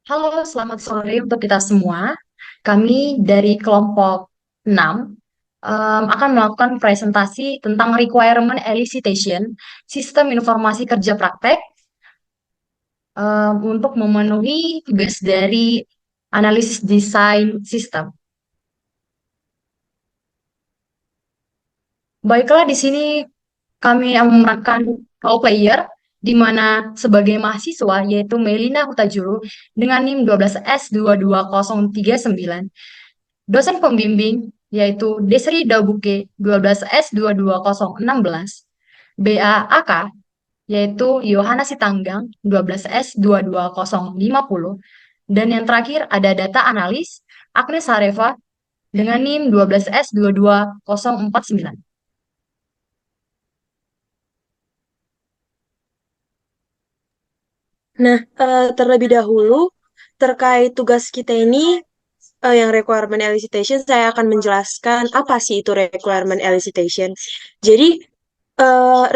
Halo, selamat sore untuk kita semua. Kami dari kelompok 6 akan melakukan presentasi tentang requirement elicitation, sistem informasi kerja praktek untuk memenuhi tugas dari analisis desain sistem. Baiklah, di sini kami yang memerankan role player, di mana sebagai mahasiswa yaitu Melina Hutajuru dengan NIM 12S22039. Dosen pembimbing yaitu Desri Dabuke 12S22016, BAAK yaitu Yohana Sitanggang 12S22050, dan yang terakhir ada data analis Agnes Hareva dengan NIM 12S22049. Nah, terlebih dahulu terkait tugas kita ini yang requirement elicitation, saya akan menjelaskan apa sih itu requirement elicitation. Jadi,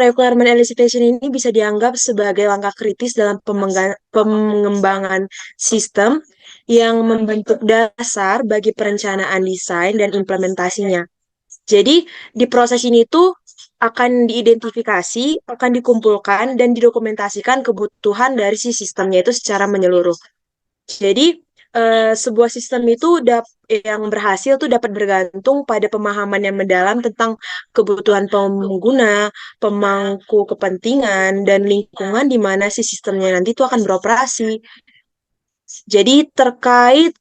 requirement elicitation ini bisa dianggap sebagai langkah kritis dalam pengembangan sistem yang membentuk dasar bagi perencanaan desain dan implementasinya. Jadi di proses ini tuh akan diidentifikasi, akan dikumpulkan dan didokumentasikan kebutuhan dari si sistemnya itu secara menyeluruh. Jadi sebuah sistem itu yang berhasil tuh dapat bergantung pada pemahaman yang mendalam tentang kebutuhan pengguna, pemangku kepentingan, dan lingkungan di mana si sistemnya nanti itu akan beroperasi. Jadi terkait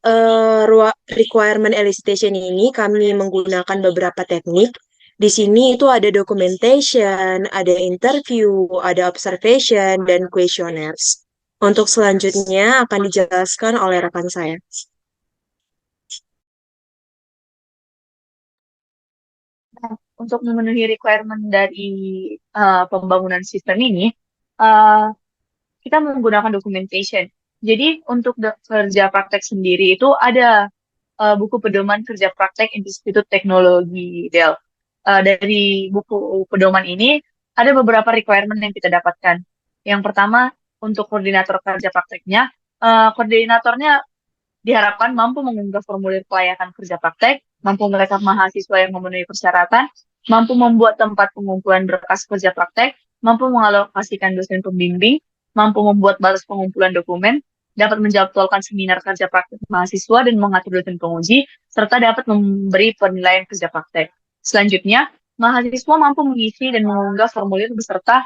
requirement elicitation ini kami menggunakan beberapa teknik. Di sini itu ada documentation, ada interview, ada observation, dan questionnaires. Untuk selanjutnya akan dijelaskan oleh rekan saya. Nah, untuk memenuhi requirement dari pembangunan sistem ini, uh, kita menggunakan documentation. Jadi untuk kerja praktek sendiri itu ada buku pedoman kerja praktek Institut Teknologi Dell. Dari buku pedoman ini ada beberapa requirement yang kita dapatkan. Yang pertama, untuk koordinator kerja prakteknya, koordinatornya diharapkan mampu mengunggah formulir kelayakan kerja praktek, mampu merekam mahasiswa yang memenuhi persyaratan, mampu membuat tempat pengumpulan berkas kerja praktek, mampu mengalokasikan dosen pembimbing, mampu membuat batas pengumpulan dokumen, dapat menjadwalkan seminar kerja praktek mahasiswa dan mengatur dosen penguji, serta dapat memberi penilaian kerja praktek. Selanjutnya, mahasiswa mampu mengisi dan mengunggah formulir beserta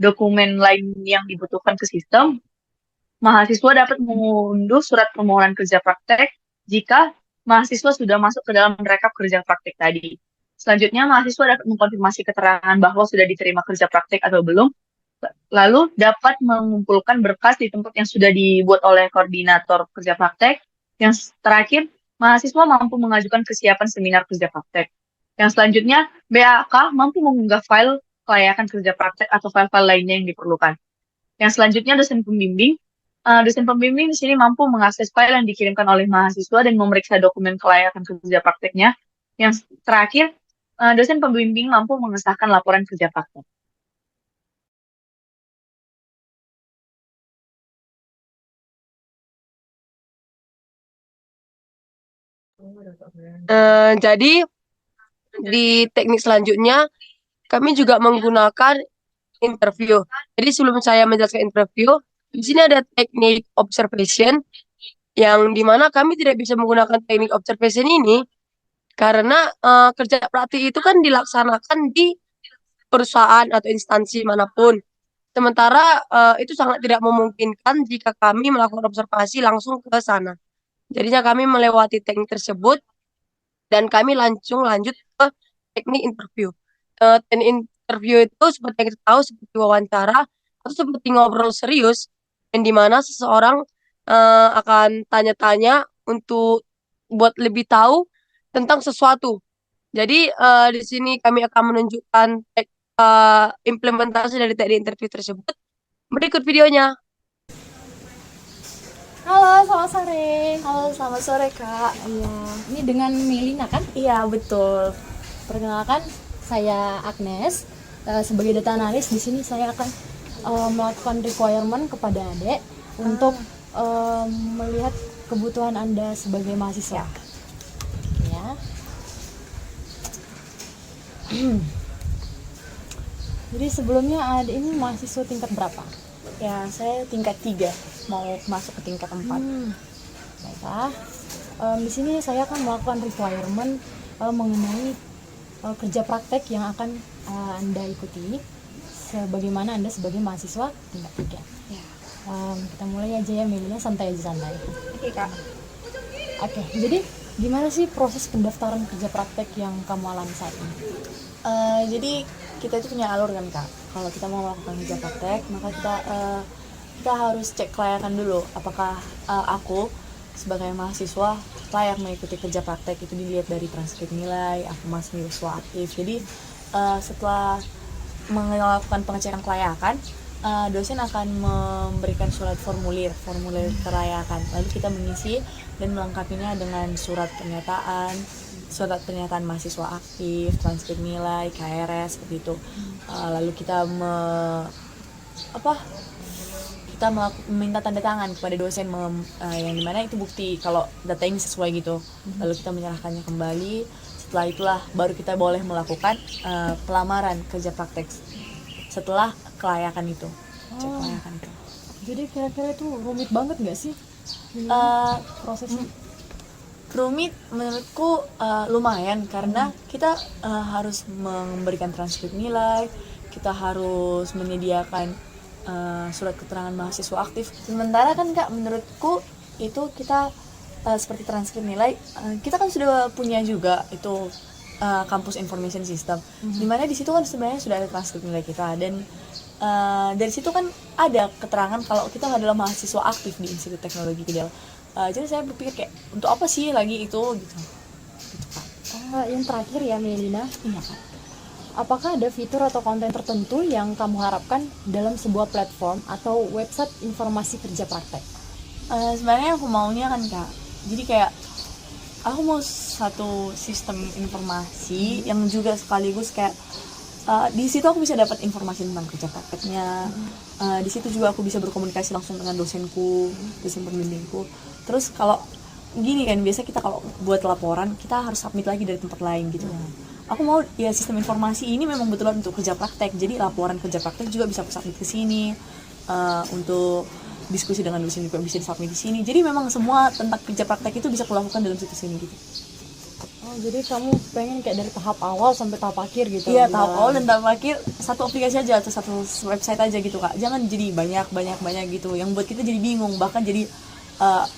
dokumen lain yang dibutuhkan ke sistem. Mahasiswa dapat mengunduh surat permohonan kerja praktek jika mahasiswa sudah masuk ke dalam rekap kerja praktek tadi. Selanjutnya, mahasiswa dapat mengkonfirmasi keterangan bahwa sudah diterima kerja praktek atau belum, lalu dapat mengumpulkan berkas di tempat yang sudah dibuat oleh koordinator kerja praktek. Yang terakhir, mahasiswa mampu mengajukan kesiapan seminar kerja praktek. Yang selanjutnya, BAK mampu mengunggah file kelayakan kerja praktek atau file-file lainnya yang diperlukan. Yang selanjutnya, dosen pembimbing di sini mampu mengakses file yang dikirimkan oleh mahasiswa dan memeriksa dokumen kelayakan kerja prakteknya. Yang terakhir, dosen pembimbing mampu mengesahkan laporan kerja praktek. Jadi di teknik selanjutnya kami juga menggunakan interview. Jadi sebelum saya menjelaskan interview, di sini ada teknik observation yang dimana kami tidak bisa menggunakan teknik observation ini karena kerja praktik itu kan dilaksanakan di perusahaan atau instansi manapun. Sementara itu sangat tidak memungkinkan jika kami melakukan observasi langsung ke sana. Jadinya kami melewati teknik tersebut dan kami langsung lanjut ke teknik interview. Teknik interview itu seperti yang kita tahu seperti wawancara atau seperti ngobrol serius yang dimana seseorang akan tanya-tanya untuk buat lebih tahu tentang sesuatu. Jadi di sini kami akan menunjukkan implementasi dari teknik interview tersebut. Berikut videonya. Halo, selamat sore. Halo, selamat sore Kak. Iya, ini dengan Melina kan? Iya, betul. Perkenalkan, saya Agnes. Sebagai data analis di sini saya akan melakukan requirement kepada Adek untuk melihat kebutuhan Anda sebagai mahasiswa. Ya. Jadi sebelumnya ada ini mahasiswa tingkat berapa? Ya, saya tingkat 3, mau masuk ke tingkat 4. Baiklah. Di sini saya akan melakukan requirement mengenai kerja praktek yang akan Anda ikuti sebagaimana Anda sebagai mahasiswa tingkat 3. Ya. Kita mulai aja ya, Melina, santai aja santai. Oke, Kak. Oke, jadi gimana sih proses pendaftaran kerja praktek yang kamu alami saat ini? Jadi kita itu punya alur kan, Kak. Kalau kita mau melakukan kerja praktek, maka kita harus cek kelayakan dulu. Apakah aku sebagai mahasiswa layak mengikuti kerja praktek. Itu dilihat dari transkrip nilai, aku mahasiswa aktif. Jadi setelah melakukan pengecekan kelayakan, dosen akan memberikan surat formulir kelayakan. Lalu kita mengisi dan melengkapinya dengan surat pernyataan mahasiswa aktif, transkrip nilai, KRS seperti itu. Lalu kita meminta tanda tangan kepada dosen yang dimana itu bukti kalau data ini sesuai gitu. Lalu kita menyerahkannya kembali. Setelah itulah baru kita boleh melakukan pelamaran kerja praktek setelah kelayakan itu. Cek kelayakan itu. Jadi kira-kira itu rumit banget nggak sih prosesnya? Rumit menurutku lumayan karena kita harus memberikan transkrip nilai, kita harus menyediakan surat keterangan mahasiswa aktif. Sementara kan, Kak, menurutku itu kita seperti transkrip nilai, kita kan sudah punya juga itu kampus information system, dimana di situ kan sebenarnya sudah ada transkrip nilai kita, dan dari situ kan ada keterangan kalau kita adalah mahasiswa aktif di Institut Teknologi Kedel. Jadi saya berpikir kayak untuk apa sih lagi itu gitu Kak. Yang terakhir ya, Melina, Iya, Kak. apakah ada fitur atau konten tertentu yang kamu harapkan dalam sebuah platform atau website informasi kerja praktek? Sebenarnya aku maunya kan, Kak, jadi kayak aku mau satu sistem informasi yang juga sekaligus kayak di situ aku bisa dapat informasi tentang kerja prakteknya. Di situ juga aku bisa berkomunikasi langsung dengan dosen pembimbingku. Terus kalau gini kan, biasa kita kalau buat laporan kita harus submit lagi dari tempat lain gitu. Aku mau ya sistem informasi ini memang betulan untuk kerja praktek. Jadi laporan kerja praktek juga bisa aku submit ke sini. Untuk diskusi dengan dosen juga bisa disubmit di sini. Jadi memang semua tentang kerja praktek itu bisa kulakukan dalam situs ini gitu. Oh, jadi kamu pengen kayak dari tahap awal sampai tahap akhir gitu? Iya, tahap awal dan tahap akhir satu aplikasi aja atau satu website aja gitu, Kak. Jangan jadi banyak gitu yang buat kita jadi bingung, bahkan jadi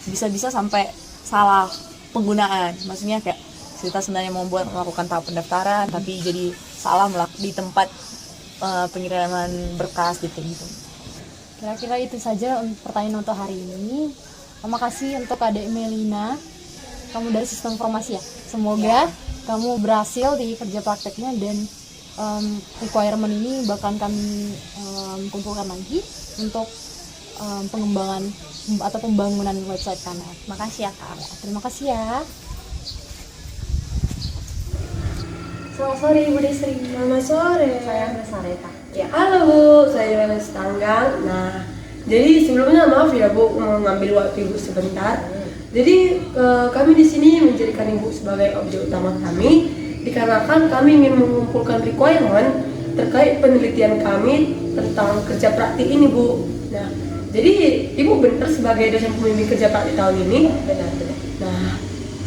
bisa-bisa sampai salah penggunaan. Maksudnya kayak kita sebenarnya mau melakukan tahap pendaftaran tapi jadi salah di tempat pengiriman berkas gitu. Kira-kira itu saja pertanyaan untuk hari ini. Terima kasih untuk Adik Melina, kamu dari sistem informasi ya. Semoga kamu berhasil di kerja prakteknya dan requirement ini bakal kami kumpulkan lagi untuk pengembangan atau pembangunan website kami. Makasih ya, Kak. Terima kasih ya. Selamat sore Ibu Desri. Selamat sore. Saya Agnes Sareta. Ya, halo Bu, saya Agnes Tanggang. Nah, jadi sebelumnya maaf ya Bu mengambil waktu Ibu sebentar. Jadi kami di sini menjadikan Ibu sebagai objek utama kami dikarenakan kami ingin mengumpulkan requirement terkait penelitian kami tentang kerja praktik ini Bu. Nah, jadi Ibu benar sebagai dosen pembimbing kerja praktik tahun ini. Benar. Nah,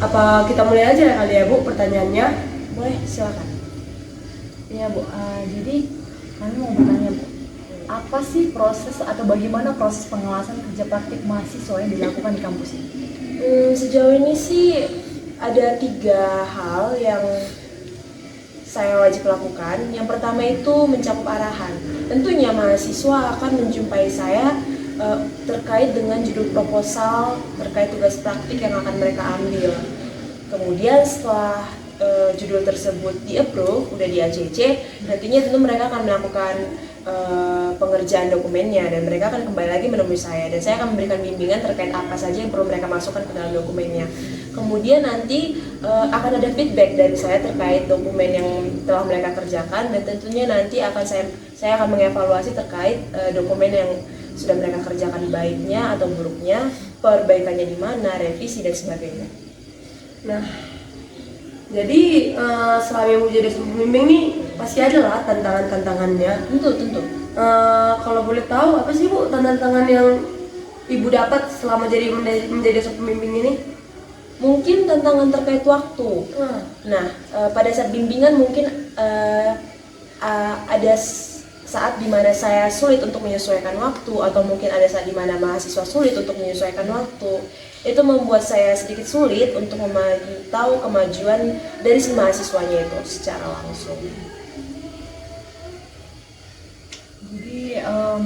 apa kita mulai aja kali ya Bu pertanyaannya? Boleh, silakan. Ya Bu, jadi kami mau bertanya Bu, apa sih proses atau bagaimana proses pengawasan kerja praktik mahasiswa yang dilakukan di kampus ini? Sejauh ini sih ada 3 hal yang saya wajib lakukan. Yang pertama itu mencakup arahan. Tentunya mahasiswa akan menjumpai saya terkait dengan judul proposal terkait tugas praktik yang akan mereka ambil. Kemudian setelah judul tersebut di-approve, udah di ACC, nantinya tentu mereka akan melakukan pengerjaan dokumennya dan mereka akan kembali lagi menemui saya dan saya akan memberikan bimbingan terkait apa saja yang perlu mereka masukkan ke dalam dokumennya. Kemudian nanti akan ada feedback dari saya terkait dokumen yang telah mereka kerjakan dan tentunya nanti akan saya akan mengevaluasi terkait dokumen yang sudah mereka kerjakan baiknya atau buruknya, perbaikannya di mana, revisi dan sebagainya. Nah, jadi selama Ibu jadi pembimbing nih pasti ada lah tantangan-tantangannya. Tentu. Kalau boleh tahu apa sih Bu tantangan yang Ibu dapat selama menjadi seorang pembimbing ini? Mungkin tantangan terkait waktu. Nah, pada saat bimbingan mungkin ada saat dimana saya sulit untuk menyesuaikan waktu, atau mungkin ada saat dimana mahasiswa sulit untuk menyesuaikan waktu. Itu membuat saya sedikit sulit untuk memantau kemajuan dari si mahasiswanya itu secara langsung. Jadi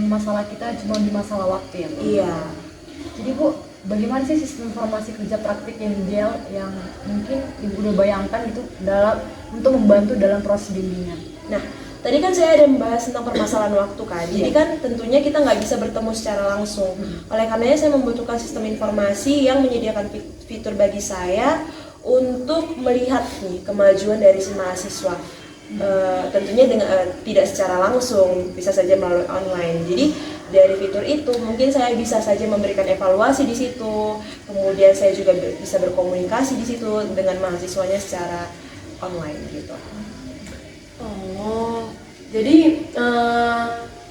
masalah kita cuma di masalah waktu ya, Bu? Iya. Jadi Bu, bagaimana sih sistem informasi kerja praktik yang ideal yang mungkin Ibu udah bayangkan gitu untuk membantu dalam proses bimbingan? Nah, tadi kan saya ada membahas tentang permasalahan waktu kan. Jadi kan tentunya kita nggak bisa bertemu secara langsung. Oleh karenanya saya membutuhkan sistem informasi yang menyediakan fitur bagi saya untuk melihat nih kemajuan dari si mahasiswa. Tentunya dengan tidak secara langsung, bisa saja melalui online. Jadi dari fitur itu mungkin saya bisa saja memberikan evaluasi di situ. Kemudian saya juga bisa berkomunikasi di situ dengan mahasiswanya secara online gitu. Oh, jadi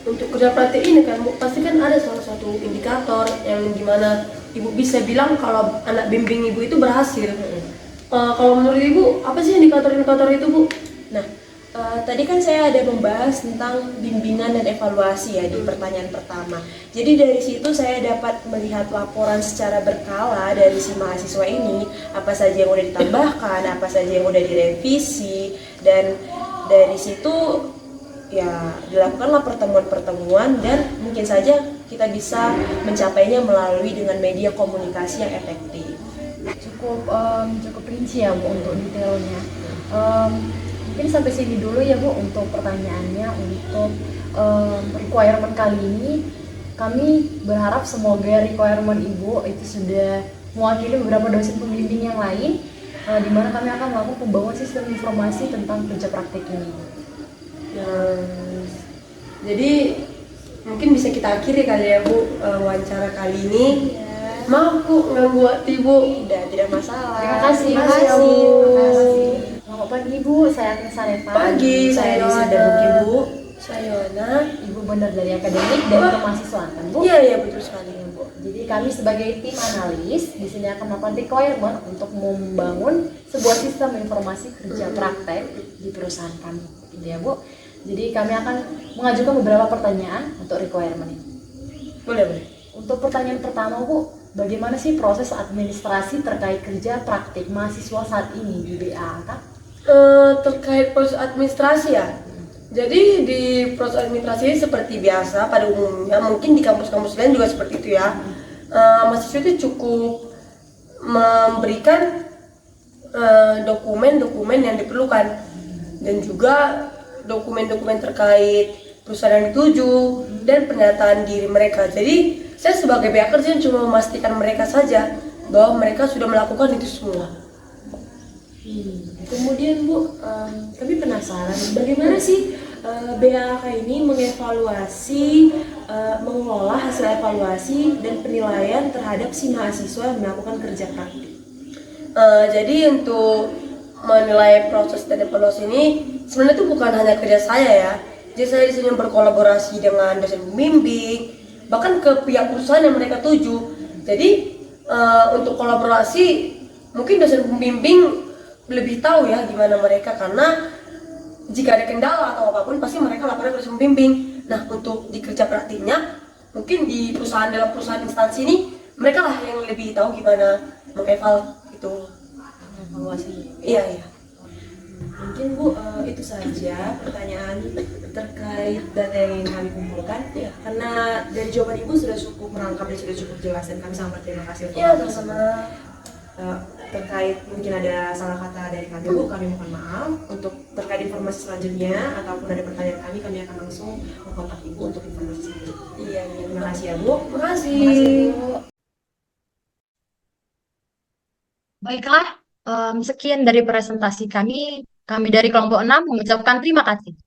untuk kerja praktik ini kan Bu, pasti kan ada salah satu indikator yang dimana Ibu bisa bilang kalau anak bimbing Ibu itu berhasil. Kalau menurut Ibu, apa sih indikator-indikator itu Bu? Nah, tadi kan saya ada membahas tentang bimbingan dan evaluasi ya di pertanyaan pertama. Jadi dari situ saya dapat melihat laporan secara berkala dari si mahasiswa ini, apa saja yang udah ditambahkan, apa saja yang udah direvisi, dan dari situ ya dilakukanlah pertemuan-pertemuan, dan mungkin saja kita bisa mencapainya melalui dengan media komunikasi yang efektif. Cukup rinci ya Bu untuk detailnya. Mungkin sampai sini dulu ya Bu untuk pertanyaannya. Untuk requirement kali ini kami berharap semoga requirement Ibu itu sudah mewakili beberapa dosen pembimbing yang lain, di mana kami akan melakukan pembangunan sistem informasi tentang kerja praktik ini. Jadi mungkin bisa kita akhiri kali ya Bu wawancara kali ini. Maaf Bu nggak buat Ibu. Udah, tidak masalah. Terima kasih. Terima kasih. Selamat pagi Bu, saya Agnes Areva. Pagi, Saya saya Lisa dan Buki, Bu. Saya Yohana. Ibu benar dari akademik dan kemahasiswaan kan Bu? Iya betul sekali Bu. Jadi kami sebagai tim analis di sini akan melakukan requirement untuk membangun sebuah sistem informasi kerja praktek di perusahaan kami. Gitu ya Bu. Jadi kami akan mengajukan beberapa pertanyaan untuk requirement ini. Boleh. Untuk pertanyaan pertama Bu, bagaimana sih proses administrasi terkait kerja praktik mahasiswa saat ini di BA Kak? Terkait proses administrasi ya. Jadi di proses administrasi seperti biasa pada umumnya, mungkin di kampus-kampus lain juga seperti itu ya. Mahasiswa itu cukup memberikan dokumen-dokumen yang diperlukan, dan juga dokumen-dokumen terkait perusahaan yang dituju dan pernyataan diri mereka. Jadi saya sebagai pihak kerja cuma memastikan mereka saja bahwa mereka sudah melakukan itu semua. Kemudian Bu, kami penasaran bagaimana sih BAK ini mengelola hasil evaluasi dan penilaian terhadap si mahasiswa yang melakukan kerja praktik. Jadi untuk menilai proses dan evaluasi ini sebenarnya itu bukan hanya kerja saya ya. Jadi saya di sini berkolaborasi dengan dosen pembimbing, bahkan ke pihak perusahaan yang mereka tuju. Jadi untuk kolaborasi mungkin dosen pembimbing lebih tahu ya gimana mereka, karena jika ada kendala atau apapun pasti mereka laporan ke dosen pembimbing. Nah untuk di kerja praktiknya mungkin di dalam perusahaan instansi ini mereka lah yang lebih tahu gimana mengeval itu. Evaluasi. Iya. Mungkin Bu, itu saja pertanyaan terkait data yang ingin kami kumpulkan. Ya, karena dari jawaban Ibu sudah cukup merangkap dan sudah cukup jelas, dan kami sangat berterima kasih untuk hal tersebut. Terkait mungkin ada salah kata dari kami Bu, kami mohon maaf. Untuk terkait informasi selanjutnya ataupun ada pertanyaan kami akan langsung mengkontak Ibu untuk informasi selanjutnya. Iya. Terima kasih ya Bu. Terima kasih. Terima kasih Bu. Baiklah, sekian dari presentasi kami. Kami dari kelompok 6 mengucapkan terima kasih.